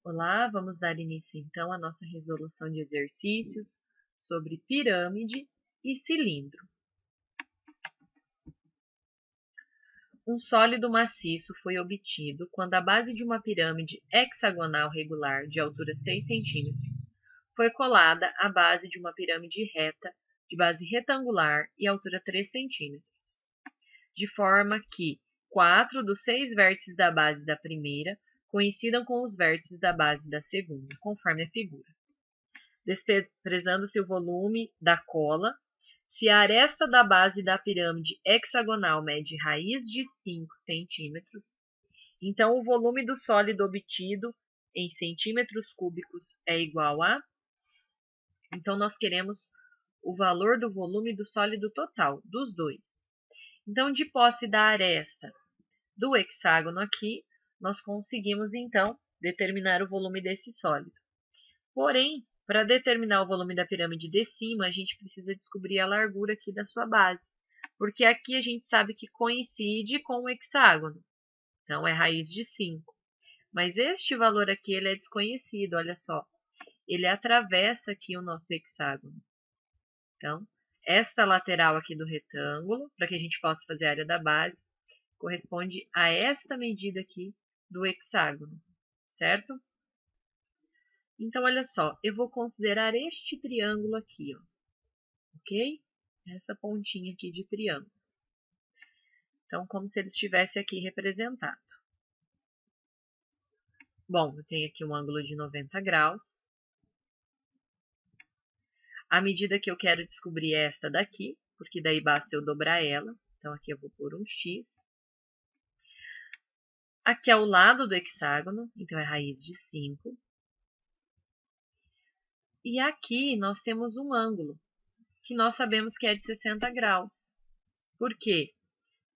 Olá, vamos dar início então à nossa resolução de exercícios sobre pirâmide e cilindro. Um sólido maciço foi obtido quando a base de uma pirâmide hexagonal regular de altura 6 cm foi colada à base de uma pirâmide reta de base retangular e altura 3 cm, de forma que 4 dos 6 vértices da base da primeira coincidam com os vértices da base da segunda, conforme a figura. Desprezando-se o volume da cola, se a aresta da base da pirâmide hexagonal mede raiz de 5 centímetros, então o volume do sólido obtido em centímetros cúbicos é igual a... Então, nós queremos o valor do volume do sólido total, dos dois. Então, de posse da aresta do hexágono aqui, nós conseguimos, então, determinar o volume desse sólido. Porém, para determinar o volume da pirâmide de cima, a gente precisa descobrir a largura aqui da sua base, porque aqui a gente sabe que coincide com o hexágono, então é raiz de 5. Mas este valor aqui ele é desconhecido, olha só, ele atravessa aqui o nosso hexágono. Então, esta lateral aqui do retângulo, para que a gente possa fazer a área da base, corresponde a esta medida aqui do hexágono, certo? Então, olha só, eu vou considerar este triângulo aqui, ó, ok? Essa pontinha aqui de triângulo. Então, como se ele estivesse aqui representado. Bom, eu tenho aqui um ângulo de 90 graus. A medida que eu quero descobrir é esta daqui, porque daí basta eu dobrar ela. Então, aqui eu vou pôr um x. Aqui é o lado do hexágono, então é raiz de 5. E aqui nós temos um ângulo, que nós sabemos que é de 60 graus. Por quê?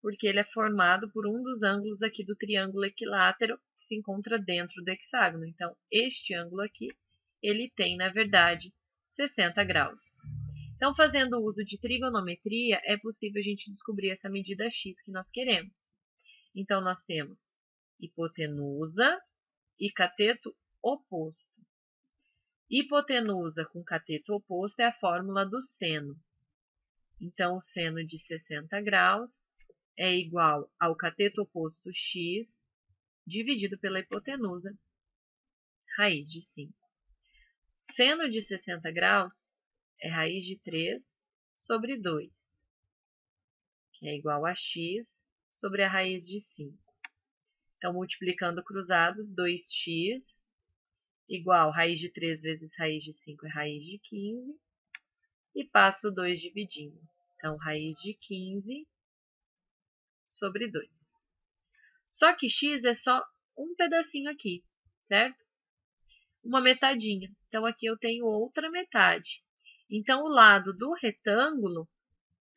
Porque ele é formado por um dos ângulos aqui do triângulo equilátero que se encontra dentro do hexágono. Então, este ângulo aqui, ele tem, na verdade, 60 graus. Então, fazendo uso de trigonometria, é possível a gente descobrir essa medida x que nós queremos. Então, nós temos hipotenusa e cateto oposto. Hipotenusa com cateto oposto é a fórmula do seno. Então, o seno de 60 graus é igual ao cateto oposto x dividido pela hipotenusa, raiz de 5. Seno de 60 graus é raiz de 3 sobre 2, que é igual a x sobre a raiz de 5. Então, multiplicando cruzado, 2x igual raiz de 3 vezes raiz de 5 é raiz de 15. E passo 2 dividindo. Então, raiz de 15 sobre 2. Só que x é só um pedacinho aqui, certo? Uma metadinha. Então, aqui eu tenho outra metade. Então, o lado do retângulo,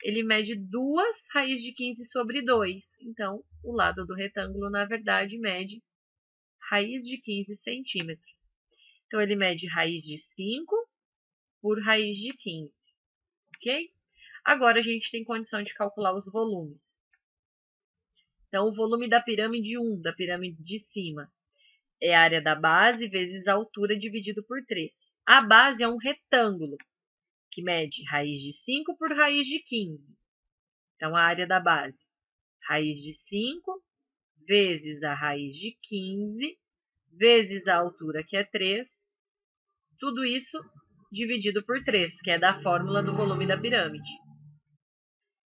ele mede 2 raiz de 15 sobre 2. Então, o lado do retângulo, na verdade, mede raiz de 15 centímetros. Então, ele mede raiz de 5 por raiz de 15, ok? Agora, a gente tem condição de calcular os volumes. Então, o volume da pirâmide 1, da pirâmide de cima, é a área da base vezes a altura dividido por 3. A base é um retângulo, que mede raiz de 5 por raiz de 15. Então, a área da base, raiz de 5 vezes a raiz de 15, vezes a altura, que é 3. Tudo isso dividido por 3, que é da fórmula do volume da pirâmide.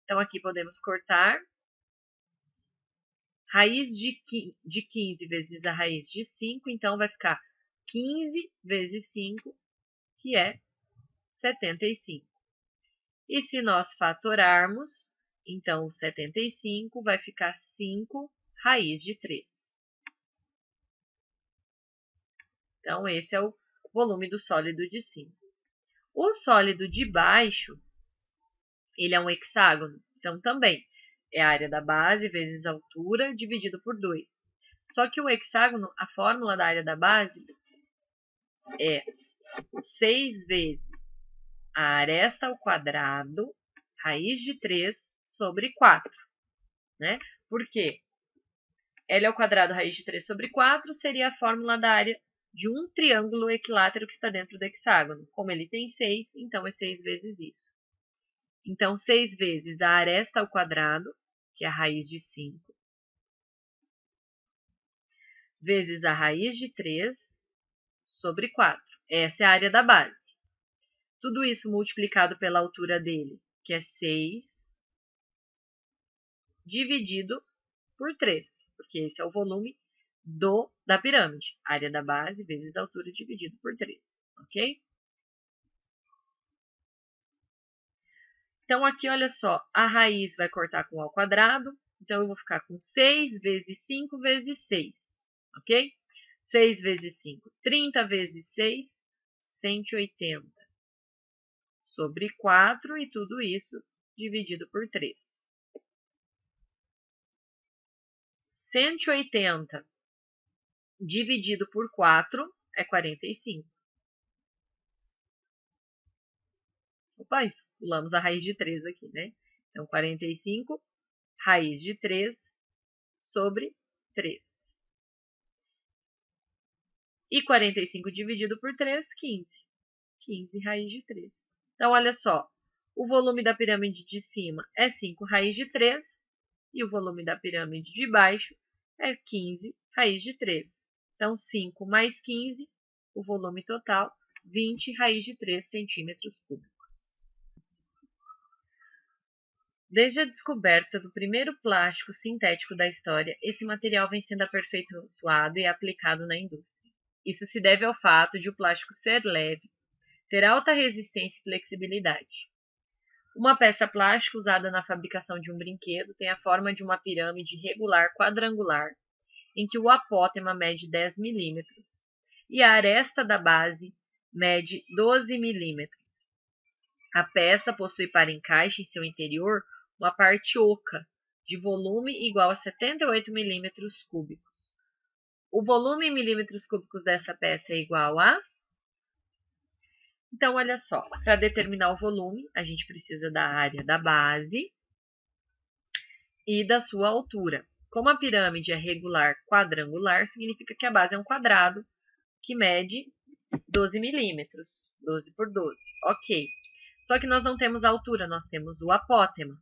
Então, aqui podemos cortar. Raiz de 15 vezes a raiz de 5, então vai ficar 15 vezes 5, que é 75. E se nós fatorarmos, então o 75 vai ficar 5 raiz de 3. Então, esse é o volume do sólido de cima. O sólido de baixo, ele é um hexágono, então também é a área da base vezes a altura dividido por 2. Só que o hexágono, a fórmula da área da base é 6 vezes a aresta ao quadrado, raiz de 3 sobre 4. Né? Por quê? L ao quadrado raiz de 3 sobre 4 seria a fórmula da área de um triângulo equilátero que está dentro do hexágono. Como ele tem 6, então é 6 vezes isso. Então, 6 vezes a aresta ao quadrado, que é a raiz de 5, vezes a raiz de 3 sobre 4. Essa é a área da base. Tudo isso multiplicado pela altura dele, que é 6, dividido por 3, porque esse é o volume da pirâmide. Área da base vezes a altura dividido por 3, ok? Então, aqui, olha só, a raiz vai cortar com o ao quadrado, então eu vou ficar com 6 vezes 5 vezes 6, ok? 6 vezes 5, 30 vezes 6, 180, sobre 4, e tudo isso dividido por 3. 180 dividido por 4 é 45. Opa, pulamos a raiz de 3 aqui, né? Então, 45, raiz de 3 sobre 3. E 45 dividido por 3, 15. 15 raiz de 3. Então, olha só, o volume da pirâmide de cima é 5 raiz de 3 e o volume da pirâmide de baixo é 15 raiz de 3. Então, 5 mais 15, o volume total, 20 raiz de 3 centímetros cúbicos. Desde a descoberta do primeiro plástico sintético da história, esse material vem sendo aperfeiçoado e aplicado na indústria. Isso se deve ao fato de o plástico ser leve, ter alta resistência e flexibilidade. Uma peça plástica usada na fabricação de um brinquedo tem a forma de uma pirâmide regular quadrangular, em que o apótema mede 10 milímetros e a aresta da base mede 12 milímetros. A peça possui para encaixe em seu interior uma parte oca, de volume igual a 78 milímetros cúbicos. O volume em milímetros cúbicos dessa peça é igual a... Então, olha só, para determinar o volume, a gente precisa da área da base e da sua altura. Como a pirâmide é regular quadrangular, significa que a base é um quadrado que mede 12 milímetros, 12 por 12, ok. Só que nós não temos a altura, nós temos o apótema.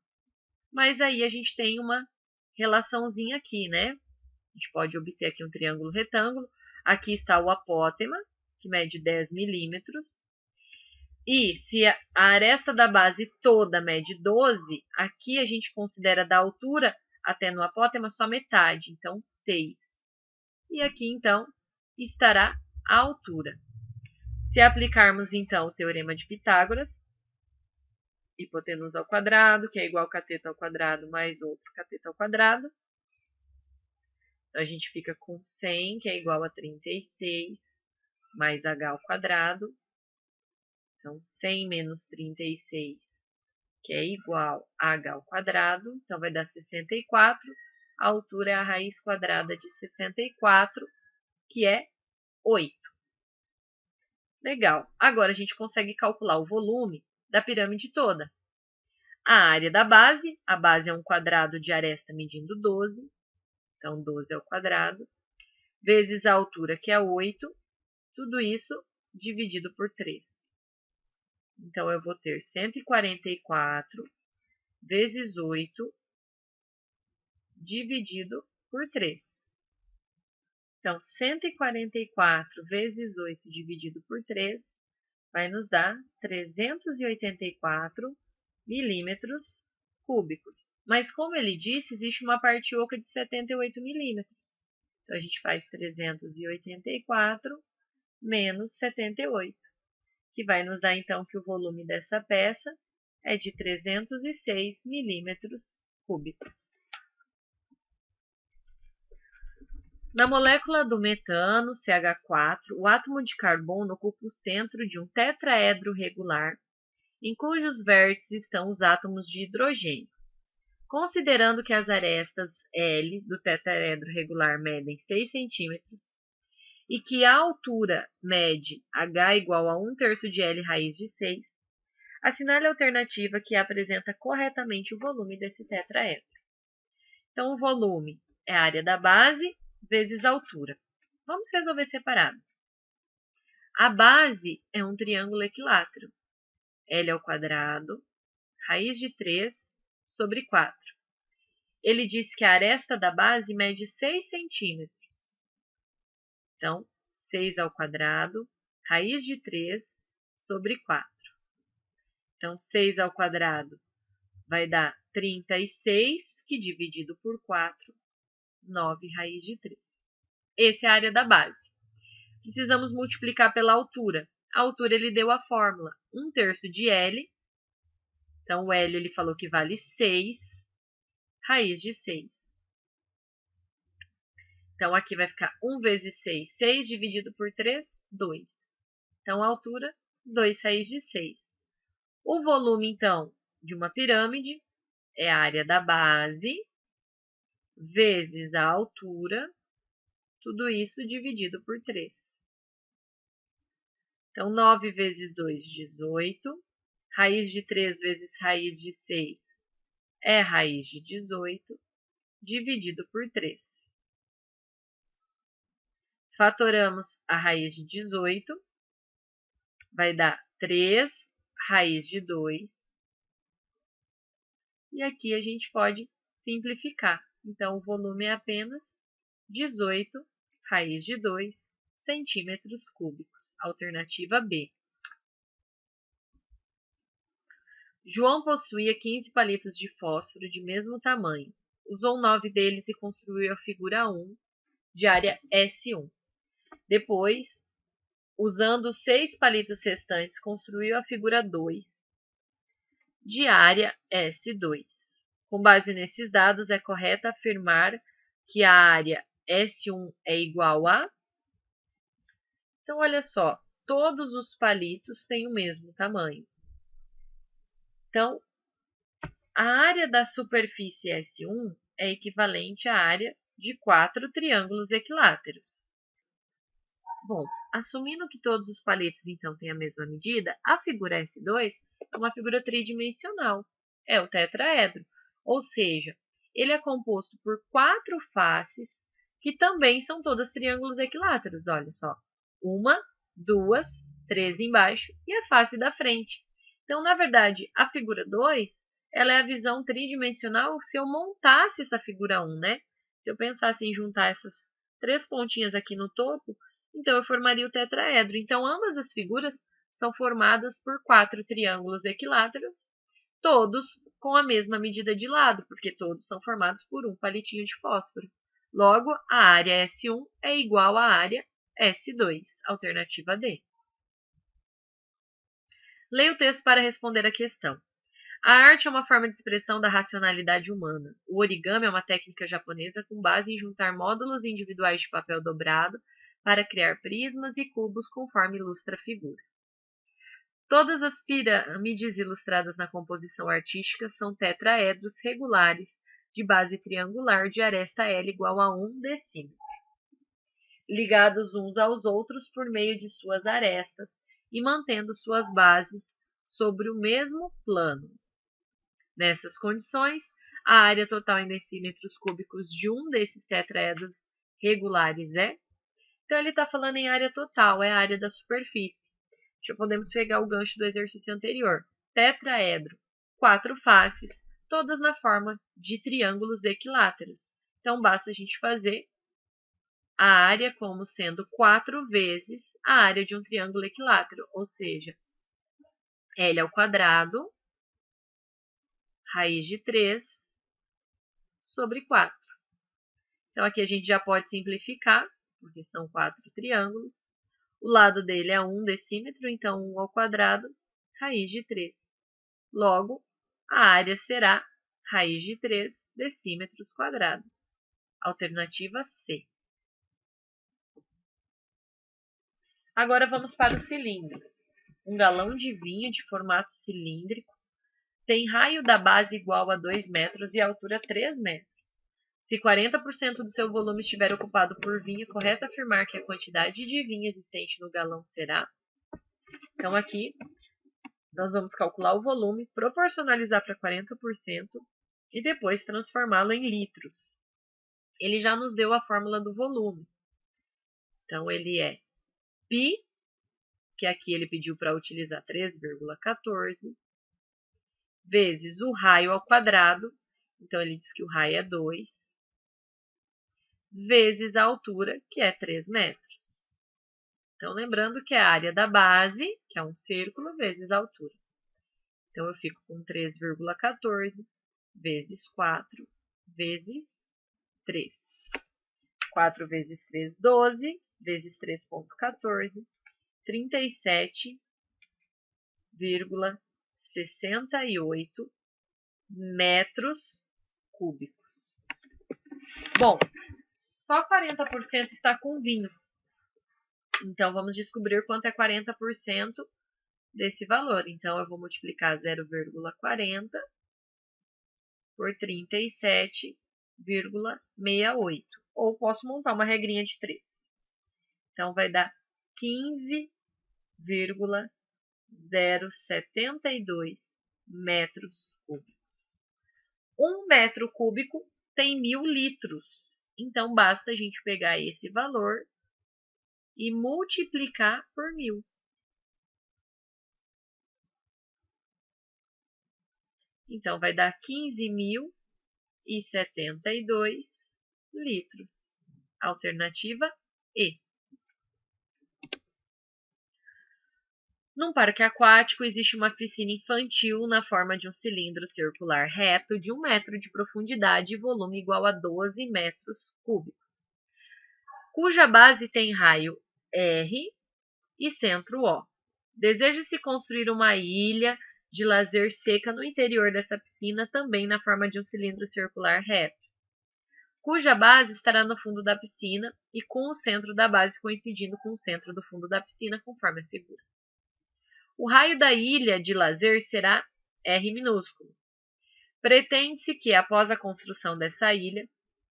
Mas aí a gente tem uma relaçãozinha aqui, né? A gente pode obter aqui um triângulo retângulo. Aqui está o apótema, que mede 10 milímetros. E se a aresta da base toda mede 12, aqui a gente considera da altura até no apótema só metade, então 6. E aqui, então, estará a altura. Se aplicarmos, então, o teorema de Pitágoras, hipotenusa ao quadrado, que é igual a cateto ao quadrado mais outro cateto ao quadrado. Então, a gente fica com 100, que é igual a 36, mais h ao quadrado. Então, 100 menos 36, que é igual a h ao quadrado. Então, vai dar 64. A altura é a raiz quadrada de 64, que é 8. Legal. Agora, a gente consegue calcular o volume da pirâmide toda. A área da base, a base é um quadrado de aresta medindo 12, então 12 ao quadrado, vezes a altura, que é 8, tudo isso dividido por 3. Então, eu vou ter 144 vezes 8 dividido por 3. Então, 144 vezes 8 dividido por 3 vai nos dar 384 milímetros cúbicos. Mas, como ele disse, existe uma parte oca de 78 milímetros. Então, a gente faz 384 menos 78, que vai nos dar, então, que o volume dessa peça é de 306 milímetros cúbicos. Na molécula do metano, CH4, o átomo de carbono ocupa o centro de um tetraedro regular, em cujos vértices estão os átomos de hidrogênio. Considerando que as arestas L do tetraedro regular medem 6 centímetros e que a altura mede H igual a 1/3 de L raiz de 6, assinale a alternativa que apresenta corretamente o volume desse tetraedro. Então, o volume é a área da base vezes a altura. Vamos resolver separado. A base é um triângulo equilátero. L ao quadrado, raiz de 3 sobre 4. Ele diz que a aresta da base mede 6 centímetros. Então, 6 ao quadrado, raiz de 3 sobre 4. Então, 6 ao quadrado vai dar 36, que dividido por 4, 9 raiz de 3. Essa é a área da base. Precisamos multiplicar pela altura. A altura ele deu a fórmula, 1/3 de L. Então, o L ele falou que vale 6, raiz de 6. Então, aqui vai ficar 1 vezes 6, 6 dividido por 3, 2. Então, a altura, 2 raiz de 6. O volume, então, de uma pirâmide é a área da base vezes a altura, tudo isso dividido por 3. Então, 9 vezes 2, 18. Raiz de 3 vezes raiz de 6 é raiz de 18, dividido por 3. Fatoramos a raiz de 18, vai dar 3 raiz de 2. E aqui a gente pode simplificar. Então, o volume é apenas 18 raiz de 2 centímetros cúbicos. Alternativa B. João possuía 15 palitos de fósforo de mesmo tamanho. Usou 9 deles e construiu a figura 1 de área S1. Depois, usando os 6 palitos restantes, construiu a figura 2 de área S2. Com base nesses dados, é correto afirmar que a área S1 é igual a... Então, olha só, todos os palitos têm o mesmo tamanho. Então, a área da superfície S1 é equivalente à área de 4 triângulos equiláteros. Bom, assumindo que todos os palitos, então, têm a mesma medida, a figura S2 é uma figura tridimensional, é o tetraedro, ou seja, ele é composto por 4 faces, que também são todas triângulos equiláteros, olha só. 1, 2, 3 embaixo e a face da frente. Então, na verdade, a figura 2, ela é a visão tridimensional se eu montasse essa figura 1, né? Se eu pensasse em juntar essas 3 pontinhas aqui no topo, então eu formaria o tetraedro. Então, ambas as figuras são formadas por 4 triângulos equiláteros, todos com a mesma medida de lado, porque todos são formados por um palitinho de fósforo. Logo, a área S1 é igual à área S2, alternativa D. Leia o texto para responder a questão. A arte é uma forma de expressão da racionalidade humana. O origami é uma técnica japonesa com base em juntar módulos individuais de papel dobrado para criar prismas e cubos conforme ilustra a figura. Todas as pirâmides ilustradas na composição artística são tetraedros regulares de base triangular de aresta L igual a 1 decímetro, ligados uns aos outros por meio de suas arestas e mantendo suas bases sobre o mesmo plano. Nessas condições, a área total em decímetros cúbicos de um desses tetraedros regulares é... Então, ele está falando em área total, é a área da superfície. Já podemos pegar o gancho do exercício anterior. Tetraedro, 4 faces, todas na forma de triângulos equiláteros. Então, basta a gente fazer a área como sendo 4 vezes a área de um triângulo equilátero, ou seja, L ao quadrado, raiz de 3, sobre 4. Então, aqui a gente já pode simplificar, porque são 4 triângulos. O lado dele é 1 decímetro, então 1 ao quadrado, raiz de 3. Logo, a área será raiz de 3 decímetros quadrados. Alternativa C. Agora vamos para os cilindros. Um galão de vinho de formato cilíndrico tem raio da base igual a 2 metros e altura 3 metros. Se 40% do seu volume estiver ocupado por vinho, é correto afirmar que a quantidade de vinho existente no galão será... Então, aqui, nós vamos calcular o volume, proporcionalizar para 40% e depois transformá-lo em litros. Ele já nos deu a fórmula do volume. Então, ele é π que aqui ele pediu para utilizar 3,14, vezes o raio ao quadrado, então ele diz que o raio é 2, vezes a altura, que é 3 metros. Então, lembrando que é a área da base, que é um círculo, vezes a altura. Então, eu fico com 3,14 vezes 4 vezes 3. 4 vezes 3, 12, vezes 3,14, 37,68 metros cúbicos. Bom, só 40% está com vinho. Então, vamos descobrir quanto é 40% desse valor. Então, eu vou multiplicar 0,40 por 37,68. Ou posso montar uma regrinha de 3. Então, vai dar 15,072 metros cúbicos. 1 metro cúbico tem 1.000 litros. Então, basta a gente pegar esse valor e multiplicar por 1.000. Então, vai dar 15.072 litros. Alternativa E. Num parque aquático, existe uma piscina infantil na forma de um cilindro circular reto de 1 metro de profundidade e volume igual a 12 metros cúbicos, cuja base tem raio R e centro O. Deseja-se construir uma ilha de lazer seca no interior dessa piscina, também na forma de um cilindro circular reto, cuja base estará no fundo da piscina e com o centro da base coincidindo com o centro do fundo da piscina, conforme a figura. O raio da ilha de lazer será R minúsculo. Pretende-se que, após a construção dessa ilha,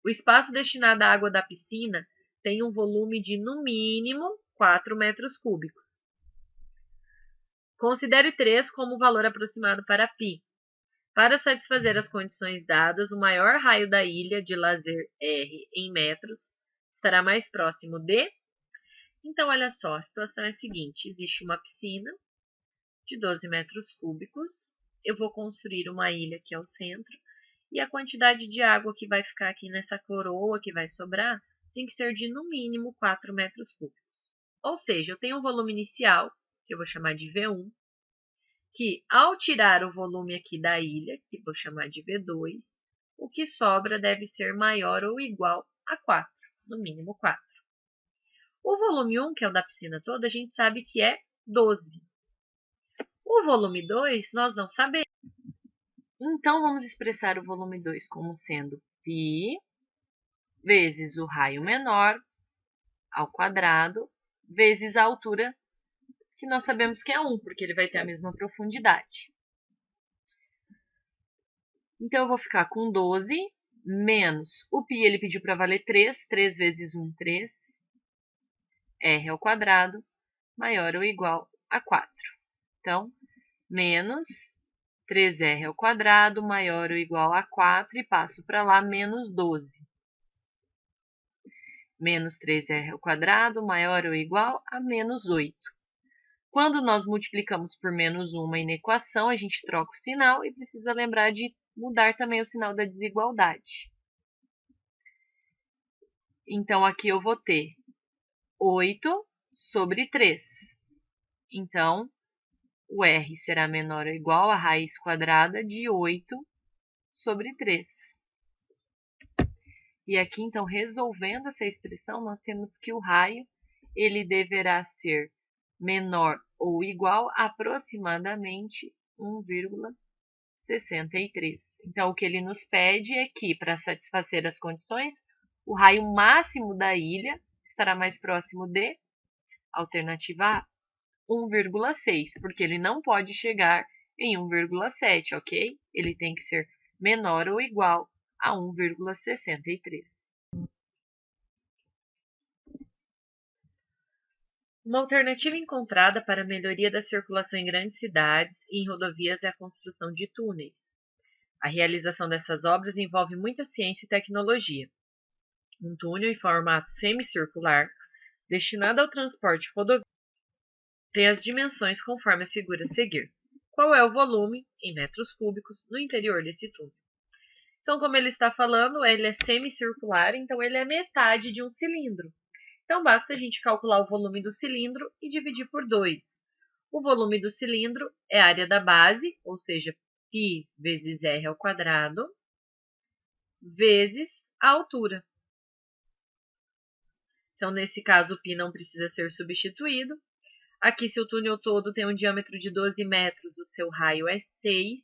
o espaço destinado à água da piscina tenha um volume de, no mínimo, 4 metros cúbicos. Considere 3 como o valor aproximado para π. Para satisfazer as condições dadas, o maior raio da ilha de lazer R em metros estará mais próximo de... Então, olha só, a situação é a seguinte. Existe uma piscina de 12 metros cúbicos. Eu vou construir uma ilha aqui ao centro. E a quantidade de água que vai ficar aqui nessa coroa, que vai sobrar, tem que ser de, no mínimo, 4 metros cúbicos. Ou seja, eu tenho um volume inicial, que eu vou chamar de V1, que, ao tirar o volume aqui da ilha, que vou chamar de V2, o que sobra deve ser maior ou igual a 4, no mínimo 4. O volume 1, que é o da piscina toda, a gente sabe que é 12. O volume 2, nós não sabemos. Então, vamos expressar o volume 2 como sendo π vezes o raio menor ao quadrado, vezes a altura, que nós sabemos que é 1, porque ele vai ter a mesma profundidade. Então, eu vou ficar com 12 menos o π, ele pediu para valer 3. 3 vezes 1, 3. R ao quadrado, maior ou igual a 4. Então, menos 3R ao quadrado, maior ou igual a 4, e passo para lá, menos 12. Menos 3R ao quadrado, maior ou igual a menos 8. Quando nós multiplicamos por menos 1 na equação, a gente troca o sinal e precisa lembrar de mudar também o sinal da desigualdade. Então, aqui eu vou ter 8 sobre 3. Então, o R será menor ou igual a raiz quadrada de 8 sobre 3. E aqui, então, resolvendo essa expressão, nós temos que o raio ele deverá ser menor ou igual a aproximadamente 1,63. Então, o que ele nos pede é que, para satisfazer as condições, o raio máximo da ilha estará mais próximo de, alternativa A, 1,6, porque ele não pode chegar em 1,7, ok? Ele tem que ser menor ou igual a 1,63. Uma alternativa encontrada para a melhoria da circulação em grandes cidades e em rodovias é a construção de túneis. A realização dessas obras envolve muita ciência e tecnologia. Um túnel em formato semicircular, destinado ao transporte rodoviário, tem as dimensões conforme a figura a seguir. Qual é o volume, em metros cúbicos, no interior desse túnel? Então, como ele está falando, ele é semicircular, então ele é metade de um cilindro. Então, basta a gente calcular o volume do cilindro e dividir por 2. O volume do cilindro é a área da base, ou seja, π vezes r ao quadrado, vezes a altura. Então, nesse caso, o π não precisa ser substituído. Aqui, se o túnel todo tem um diâmetro de 12 metros, o seu raio é 6.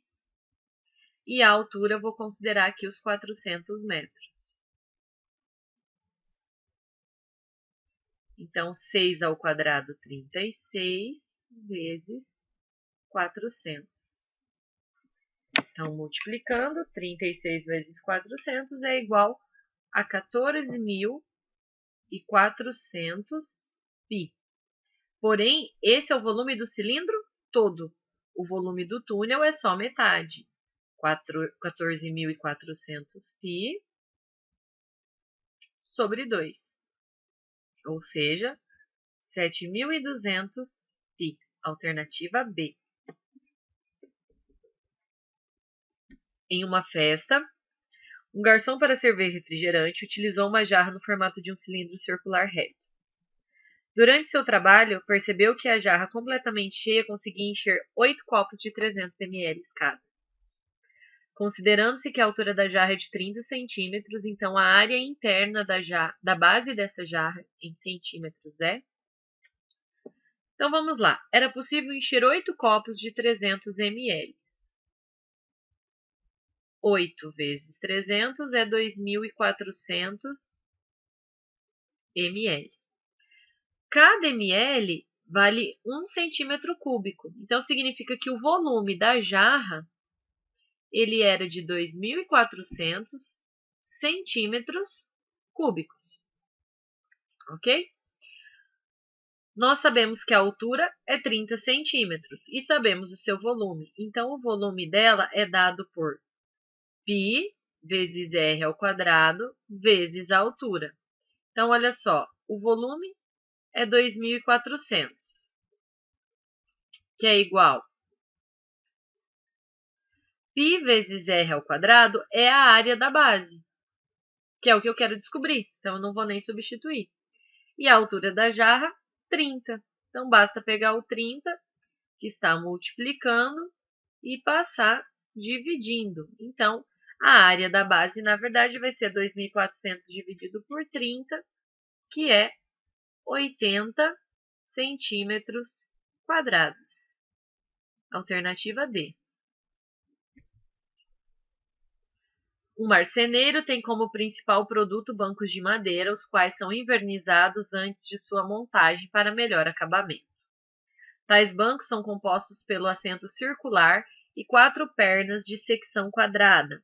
E a altura, eu vou considerar aqui os 400 metros. Então, 6 ao quadrado, 36, vezes 400. Então, multiplicando, 36 vezes 400 é igual a 14.400 π. Porém, esse é o volume do cilindro todo. O volume do túnel é só metade. 14.400 π sobre 2. Ou seja, 7.200 π. Alternativa B. Em uma festa, um garçom, para servir refrigerante, utilizou uma jarra no formato de um cilindro circular reto. Durante seu trabalho, percebeu que a jarra completamente cheia conseguia encher 8 copos de 300 ml cada. Considerando-se que a altura da jarra é de 30 centímetros, então a área interna da base dessa jarra em centímetros é... Então vamos lá. Era possível encher 8 copos de 300 ml. 8 vezes 300 é 2.400 ml. Cada ml vale 1 centímetro cúbico. Então, significa que o volume da jarra ele era de 2.400 centímetros cúbicos. Ok? Nós sabemos que a altura é 30 centímetros e sabemos o seu volume. Então, o volume dela é dado por π vezes r ao quadrado vezes a altura. Então, olha só, o volume é 2.400, que é igual π vezes r ao quadrado é a área da base, que é o que eu quero descobrir, então eu não vou nem substituir. E a altura da jarra, 30. Então, basta pegar o 30, que está multiplicando, e passar dividindo. Então, a área da base, na verdade, vai ser 2.400 dividido por 30, que é 80 centímetros quadrados. Alternativa D. Um marceneiro tem como principal produto bancos de madeira, os quais são envernizados antes de sua montagem para melhor acabamento. Tais bancos são compostos pelo assento circular e 4 pernas de secção quadrada.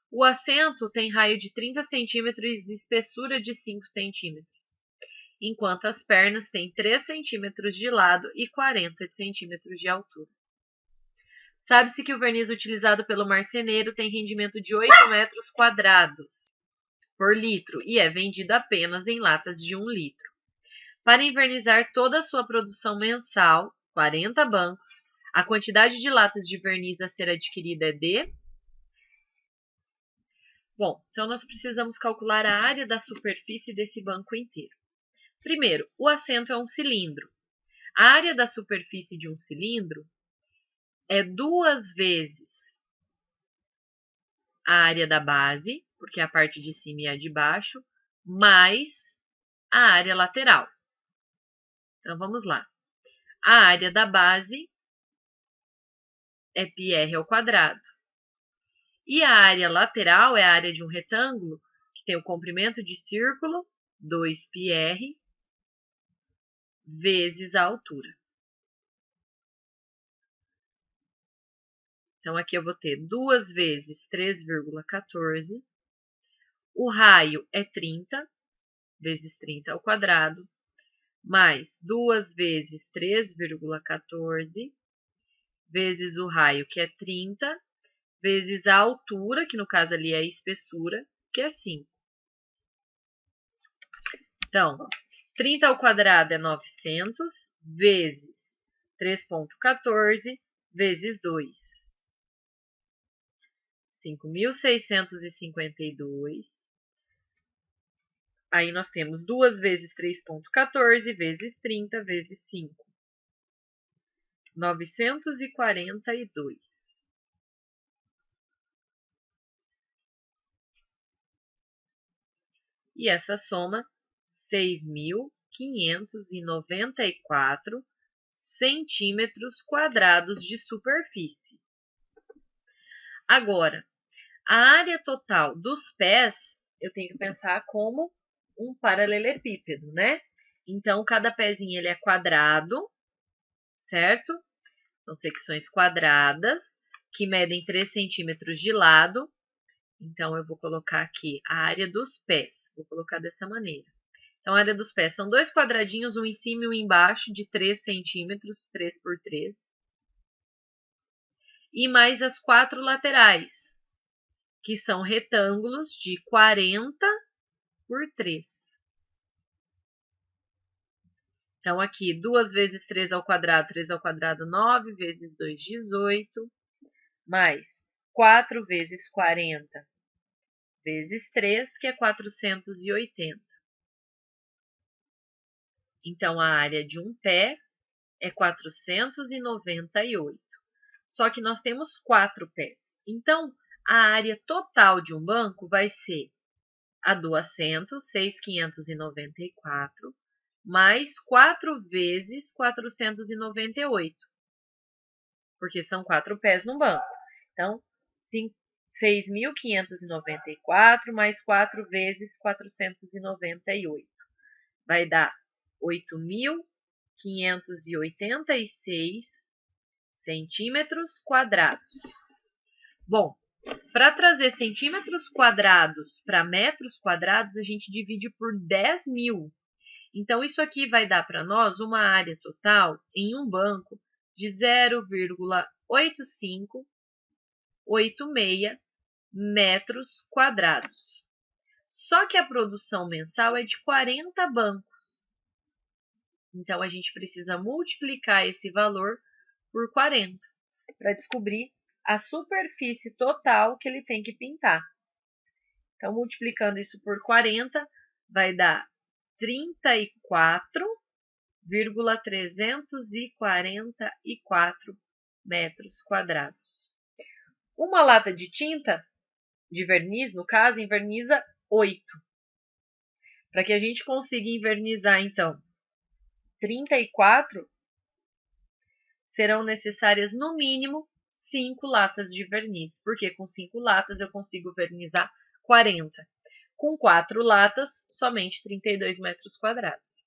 O assento tem raio de 30 centímetros e espessura de 5 centímetros, enquanto as pernas têm 3 centímetros de lado e 40 centímetros de altura. Sabe-se que o verniz utilizado pelo marceneiro tem rendimento de 8 metros quadrados por litro e é vendido apenas em latas de 1 litro. Para envernizar toda a sua produção mensal, 40 bancos, a quantidade de latas de verniz a ser adquirida é de... Bom, então nós precisamos calcular a área da superfície desse banco inteiro. Primeiro, o assento é um cilindro. A área da superfície de um cilindro é 2 vezes a área da base, porque é a parte de cima e a de baixo, mais a área lateral. Então, vamos lá. A área da base é πr ao quadrado. E a área lateral é a área de um retângulo, que tem o comprimento de círculo, 2πr, vezes a altura. Então, aqui eu vou ter 2 vezes 3,14. O raio é 30, vezes 30 ao quadrado, mais 2 vezes 3,14, vezes o raio, que é 30, vezes a altura, que no caso ali é a espessura, que é 5. Então, 30 ao quadrado é 900, vezes 3,14 vezes 2. 5.652. Aí nós temos 2 vezes 3,14 vezes 30 vezes 5. 942. E essa soma, 6.594 centímetros quadrados de superfície. Agora, a área total dos pés, eu tenho que pensar como um paralelepípedo, né? Então, cada pezinho ele é quadrado, certo? São secções quadradas, que medem 3 centímetros de lado. Então, eu vou colocar aqui a área dos pés. Vou colocar dessa maneira. Então, a área dos pés são 2 quadradinhos, um em cima e um embaixo, de 3 centímetros, 3 por 3. E mais as 4 laterais, que são retângulos de 40 por 3. Então, aqui, 2 vezes 3 ao quadrado, 9, vezes 2, 18, mais 4 vezes 40, vezes 3, que é 480. Então, a área de um pé é 498. Só que nós temos 4 pés. Então, a área total de um banco vai ser a do assento, 6.594, mais 4 vezes 498, porque são 4 pés no banco. Então, 6.594 mais 4 vezes 498. Vai dar 8.586 centímetros quadrados. Bom, para trazer centímetros quadrados para metros quadrados, a gente divide por 10.000. Então, isso aqui vai dar para nós uma área total em um banco de 0,8586 metros quadrados. Só que a produção mensal é de 40 bancos. Então, a gente precisa multiplicar esse valor por 40 para descobrir a superfície total que ele tem que pintar. Então, multiplicando isso por 40, vai dar 34,344 metros quadrados. Uma lata de tinta, de verniz, no caso, enverniza 8. Para que a gente consiga envernizar, então, 34, serão necessárias, no mínimo, 5 latas de verniz, porque com 5 latas eu consigo vernizar 40. Com 4 latas, somente 32 metros quadrados.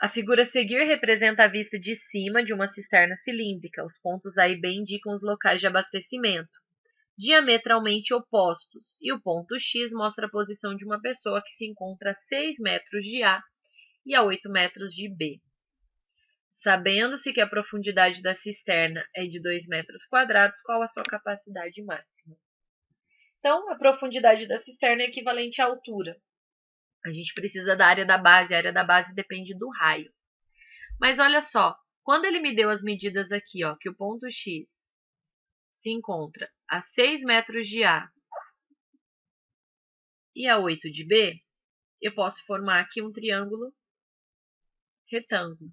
A figura a seguir representa a vista de cima de uma cisterna cilíndrica. Os pontos A e B indicam os locais de abastecimento, diametralmente opostos, e o ponto X mostra a posição de uma pessoa que se encontra a 6 metros de A e a 8 metros de B. Sabendo-se que a profundidade da cisterna é de 2 metros quadrados, qual a sua capacidade máxima? Então, a profundidade da cisterna é equivalente à altura. A gente precisa da área da base, a área da base depende do raio. Mas olha só, quando ele me deu as medidas aqui, ó, que o ponto X se encontra a 6 metros de A e a 8 de B, eu posso formar aqui um triângulo retângulo.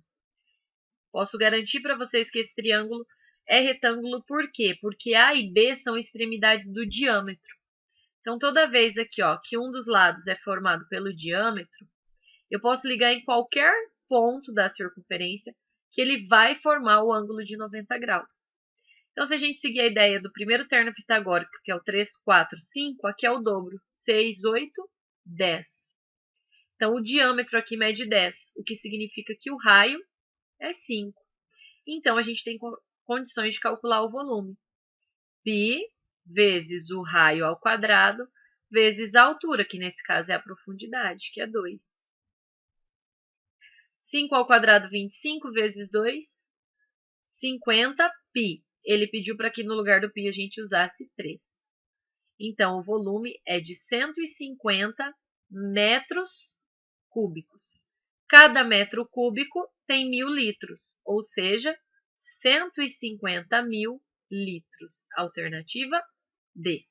Posso garantir para vocês que esse triângulo é retângulo por quê? Porque A e B são extremidades do diâmetro. Então, toda vez aqui, ó, que um dos lados é formado pelo diâmetro, eu posso ligar em qualquer ponto da circunferência que ele vai formar o ângulo de 90 graus. Então, se a gente seguir a ideia do primeiro terno pitagórico, que é o 3, 4, 5, aqui é o dobro, 6, 8, 10. Então, o diâmetro aqui mede 10, o que significa que o raio é 5. Então, a gente tem condições de calcular o volume. Π vezes o raio ao quadrado, vezes a altura, que nesse caso é a profundidade, que é 2. 5 ao quadrado, 25, vezes 2, 50 π. Ele pediu para que no lugar do π a gente usasse 3. Então, o volume é de 150 metros cúbicos. Cada metro cúbico tem 1.000 litros, ou seja, 150.000 litros. Alternativa D.